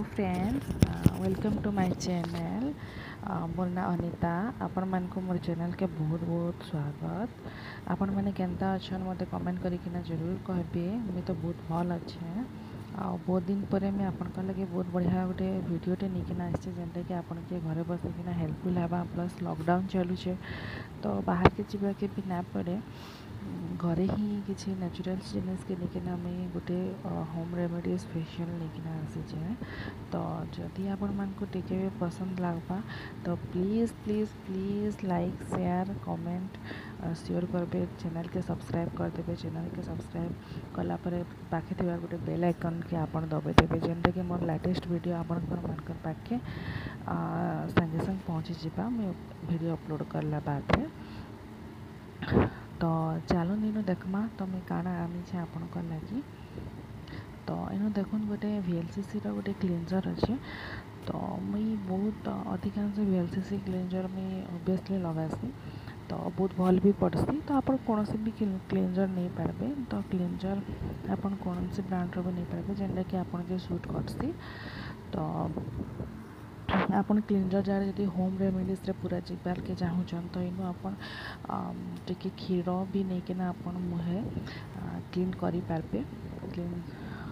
Friends, welcome to my channel. मोर ना अनिता। आपण मान को मोर चैनल के बहुत बहुत स्वागत। आपण माने केंता अछन मते कमेंट करिकिना जरूर कहबे। मैं तो बहुत भल अच्छे। बहुत दिन पर मैं आपन लगे बहुत बढ़िया गोटे वीडियोटे निकिना आसचे जेनटा कि आपन के घरे बसिकिना हेल्पफुल हेबा। प्लस लॉकडाउन चलुचे तो बाहर के जीवा के भी ना पड़े, घरे ही किसी नेचुरल्स जिनिस के लेकिन मैं गोटे होम रेमेडीज फेशियल लेकिन आसीचे। तो जदि आपण मान को टिके भी पसंद लगवा तो please please please like share comment share करबे। चैनल के सब्सक्राइब कर देबे। चैनल के सब्सक्राइब कला पर पाखे थिबा गोटे बेल आइकन के आपण दबे देबे जेनटा कि मोर लेटेस्ट वीडियो आपण मानकर पाखे संगे संग पहुँची जावा मैं वीडियो अपलोड करला बाद में। तो चलो नीनु देखमा तो मैं काना आनी छे आपन लगी। तो इनो देखुन गोटे VLCC रो गोटे क्लींजर अच्छे। तो मुई बहुत अधिकांश VLCC क्लींजर में ऑब्वियसली लगासी तो बहुत भल भी पड़सी। तो आप कौन भी क्लींजर नहीं पारबे। तो क्लींजर आपन कौन सी ब्रांड रो भी नहीं पारबे जेनटा कि आपन के सूट करसी। तो आपन क्लींजर जार जदि होम रेमेडीज रे पूरा जीवार के चाहूचन तो इनु आपन टिके क्षीर भी नहीं कि आपन मुहे क्लीन करि पारबे। क्लीन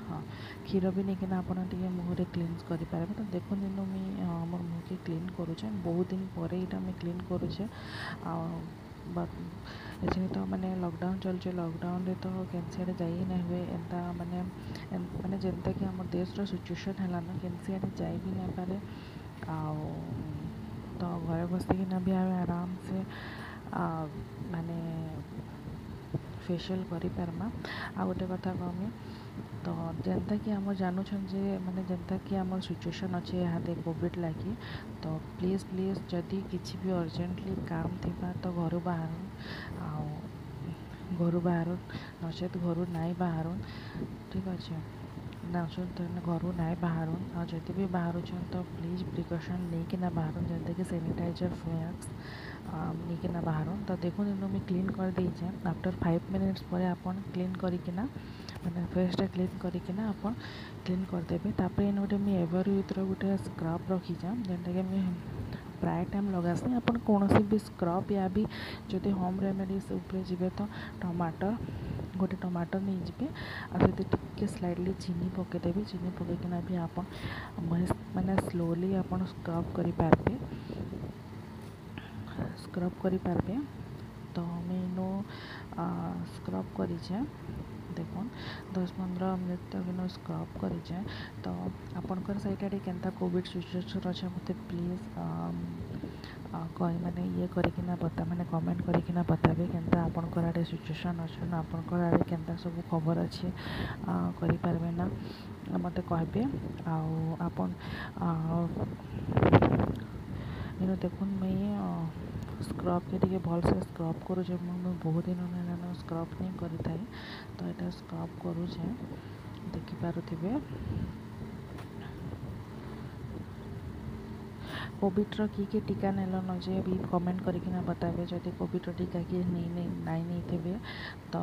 हाँ क्षीर भी नहीं कि आपन टिके मुहरे क्लीन्स करि पारबे। तो देखुन इनु मैं मोर मुह के क्लीन करूचे बहुत दिन पर यहाँ मैं क्लीन करूचे। एसे तो माने लॉकडाउन चलचे। लॉकडाउन रे तो केनसी आड़े जाई ना हुए एंता माने माने जेनता कि हमर देश रो सिचुएशन हैला ना केनसी आड़े जाई भी ना पारे। तो घरे बसिकिना भी आराम से माने फेशियल करि पारमा। आ गोटे कथा कहमी तो जेनता कि आम जानूछन जे माने जेनता कि आम सिचुएशन अच्छे यहाँ कोविड लगी। तो प्लीज़ प्लीज़ जदि किसी भी अर्जेंटली काम थिबा तो घर बाहर नचेत घर नाई बाहर। ठीक अच्छे नचेत घर नाई बाहर। और जदि भी बाहर तो प्लीज़ प्रिकॉशन लेकिना बाहर जेनता कि सैनिटाइजर फ्लैक्स लेकिना बाहर। तो देखो इनु मैं क्लीन कर दीचे। आफ्टर 5 मिनिट्स पर आपन क्लीन करिकिना मैंने फेसटा क्लीन करिकिना आपन क्लीन करदेबे। तापर इन गोटे मैं एवर यूथ्र गोटे स्क्रब रखीचा जेनटा कि मैं प्राय टाइम लगासी। आपन कौन भी स्क्रब या भी जदि होम रेमेडीज उपरे जीवे तो टमाटर गोटे टमाटर नहीं जीवे और से टिके स्लाइडली चीनी पकेदेवी। चीनी पकईकिना भी आपन मैंने स्लोली आपन स्क्रब करि पारबे। तो मैं इनो स्क्रब करीचे देखुन 10-15 मिनट तक इनो स्क्रब करीचे। तो आपनकर साइड आड़े केनता कोविड सिचुएशन अच्छे मते प्लीज़ माने ये करिकिना बता माने कमेंट करिकिना बताबे केनता आपनकर आड़े सिचुएशन अच्छे ना आपनकर आड़े केनता सब खबर अच्छे करि पारबे ना मते कहबे। आपन इनो देखुन मैं स्क्रब के टिके भल से स्क्रब करूचे। मैं बहुत दिन स्क्रब नहीं करी थाए तो यहाँ स्क्रब करूचे देखिपारे। कोविड रो की टीका नेल न जे भी कमेंट करिकिना बताबे। जदि कोविड रो टीका किए नहीं थे तो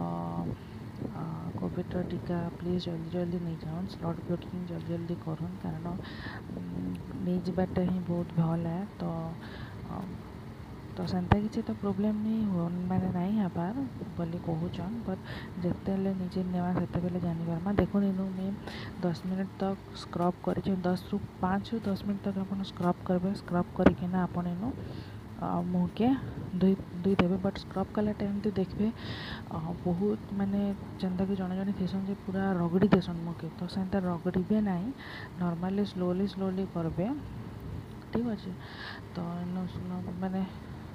कोविड रो टीका प्लीज़ जल्दी जल्दी नहीं जाऊन। स्लॉट बुकिंग जल्दी जल्दी करूँ कारण नहीं जावाटा ही बहुत भल है। तो सेंता किसी तो प्रोब्लेम नहीं हो माने नहीं हबार बोली कहूचन बट जिते निजे नेवा से जानीपारमा। देखो इनु मैं 10 मिनट तक स्क्रब कर 5 ରୁ 10 मिनट तक आप स्क्रब करेंगे। स्क्रब करना आपन इनु मुँह के दुई देवे। बट स्क्रब कला टाइम तो देखिए बहुत माने जेनता कि जड़े जड़े थीसन जे पूरा रगड़ी देसन मुँह के तो सेंता रगड़े ना नॉर्मली स्लोली करबे। ठीक अच्छे तो माने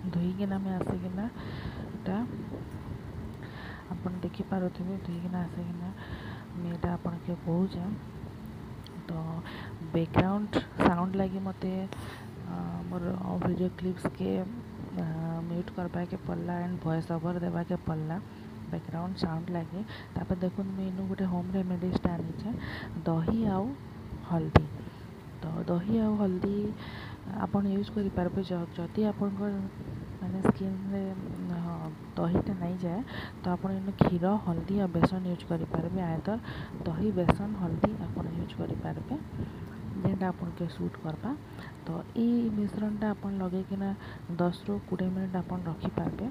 धोईकिना मैं आसिकिना यहाँ आपन देखिपारे धोईकिना आसिकिना मैं यहाँ आपन के कहूचे। तो बैकग्राउंड साउंड लगी मते मोर वीडियो क्लिप्स के म्यूट करवा के पड़ला एंड वॉइस ओवर देवा के पड़ला बैकग्राउंड साउंड लगे। तापर देखो मैं इनु गोटे होम रेमेडीज आनीचे दही आउ हल्दी। तो दही आउ हल्दी आपन यूज करि पारबे जदि आपनकर माने स्किन रे दहीटा नहीं जाए तो आपन इन क्षीर हल्दी और बेसन यूज करि पारबे। आयदर दही बेसन हल्दी आपन यूज करि पारबे स्किन आपन के सूट करबा। तो ये मिश्रणटा आपन लगेकिना 10 ରୁ 20 मिनट आपन रखी पारबे।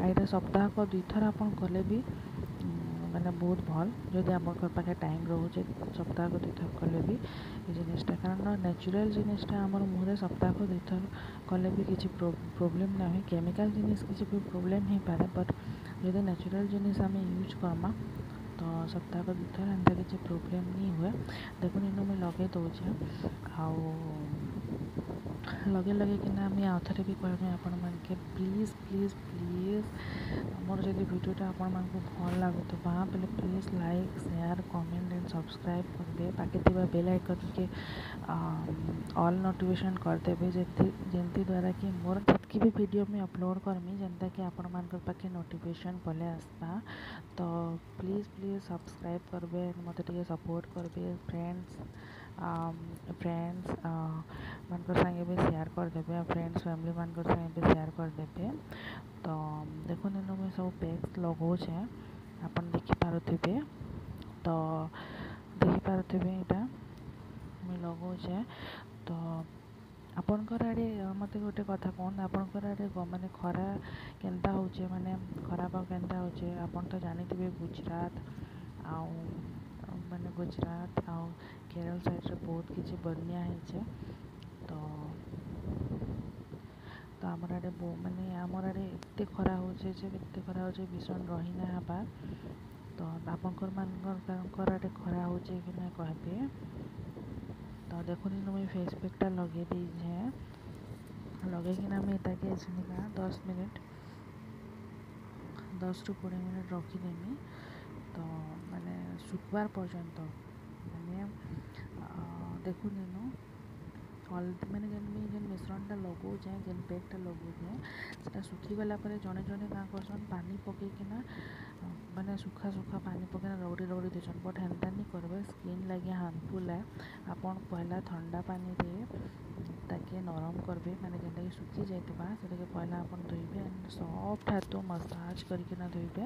एटा सप्ताह को 2 थर आपन कले भी माने बहुत भल जदि आपन पाखे टाइम रोचे सप्ताह को 2 थर कले भी ये जिनिसटा कारण नेचुरल जिनिसटा हमर मुहरे सप्ताह को 2 थर कले भी किसी प्रॉब्लम ना हो। केमिकल जिनिस किसी भी प्रॉब्लम ही पारे बट जदि नेचुरल जिनिस आम यूज करमा तो सप्ताह को 2 थर एंता किसी प्रॉब्लम नहीं हुए। देखो इनु मैं लगे दौचे लगे लगे कि मुझे आउ थे भी कहबी आपण मानके प्लीज प्लीज प्लीज मोर जब वीडियोटा आपण मानक भल लगुवा बोले please like share comment and subscribe करेंगे। बाकी बेल आइकन के ऑल नोटिफिकेशन करदेवे जमती द्वारा कि मोर जितकी भी वीडियो में अपलोड करमी जनता कि आपण मान पाखे नोटिफिकेशन पले आसपा। तो प्लीज प्लीज सब्सक्राइब करबे मत सपोर्ट करबे फ्रेंड्स मान संगे भी शेयर करदेवे फ्रेंड्स फैमिली मान संगे भी शेयर करदेवे। तो देखो इन मुझे सब पैक्स लगौचे आपन देखी पारुथिबे। तो देखी पारुथिबे एटा मुझे लगौचे। तो आपणकर आड़े मत गोटे कथा कहूँ आपणकर आड़े माने खरा केनता होचे माने खरा पाग केनता होचे आपन तो जानी थे गुजरात आउ माने गुजरात आउ केरल साइड रे बहुत किसी बन्या है। तो तो आमर आड़े माने आमर आड़े एत खरा होचे खरा होचे भीषण रही ना हबार। तो आपनकर मानकर आड़े खरा होचे कि ना कहबे। तो देखो मुझे फेस पैकटा लगे दीजे लगे कि मुझे ताकि 10 मिनट 10 ରୁ 20 मिनट रखीदेमी। तो माने शुकबार पर्यंत माने देखु नीनु हल्दी मैंने जेन मिश्रणटा लगौचे जेन पैकटा लगौचे से सुखीगला जड़े जड़े क्या करसन पानी पकईकिना माने सुखा सुखा पानी पकईना रगड़ी रगड़ी देसन बट हेन्ता नहीं करबे स्किन लगे हार्मफुल है। आपन पहला ठंडा पानी रे ताके नरम करबे माने जेनटा कि सुखी जाइतबा सेटाके पहला आपन धोइबे एंड सॉफ्ट हाथ तो मसाज करके धोइबे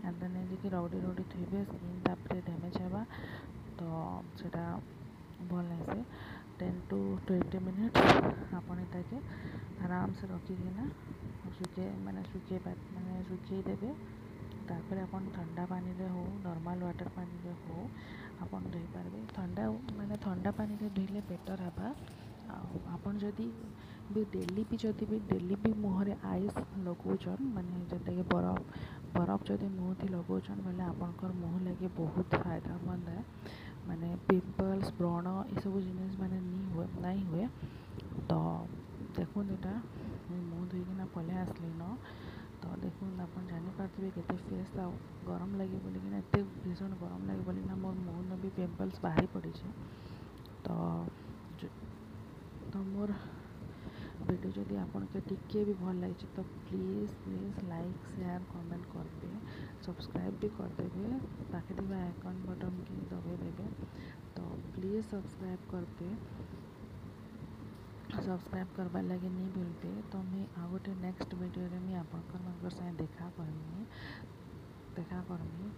एंड नहीं कि रगड़ी रगड़ी धोइबे स्किन तापर डैमेज हेबा। तो सेटा भल नहीं से 10 to 20 मिनट्स आपन ताके आराम से रखिकिना सुखे माने सुखे देबे। तापर आपन ठंडा पानी रे हो नॉर्मल वाटर पानी रे हो आपन धोई पारबे। ठंडा माने ठंडा पानी रे धोइले बेटर हेबा। आपन जदि भी डेली भी मुहरे आइस लगौछन माने जेनटा कि बरफ जदि मुँह थी लगौछन बोले आपनकर मुँह लगे बहुत फायदामंद है। माने पिंपल्स व्रण ये सब जिनिस माने नहीं हुए। तो देखो यहाँ मुँह धोईकिना पले आसली न। तो देखो आप जानीपारे केते फेस गरम लगे बोलिकिना एत भीषण गरम लगे बोलिकिना मोर मुँह में भी पिंपल्स बाहरी पड़ी। तो मोर वीडियो जदि आपन के टिके भी भल लगे तो please please like share comment करबे सब्सक्राइब भी करदेवे पाखे थे आइकन बटन के दबे देवे। तो प्लीज सब्सक्राइब करबे सब्सक्राइब करबार लगे नहीं भूलबे। तो मैं आ गोटे नेक्स्ट वीडियो रे मैं आपनकर संगे देखा करमी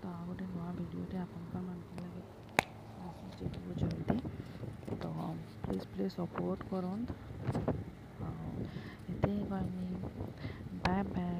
तो आ गोटे नया वीडियो आपनकर मन लगे आसूचे बहुत जल्दी। तो प्लीज प्लीज सपोर्ट करन एते कहमी बाय बाय।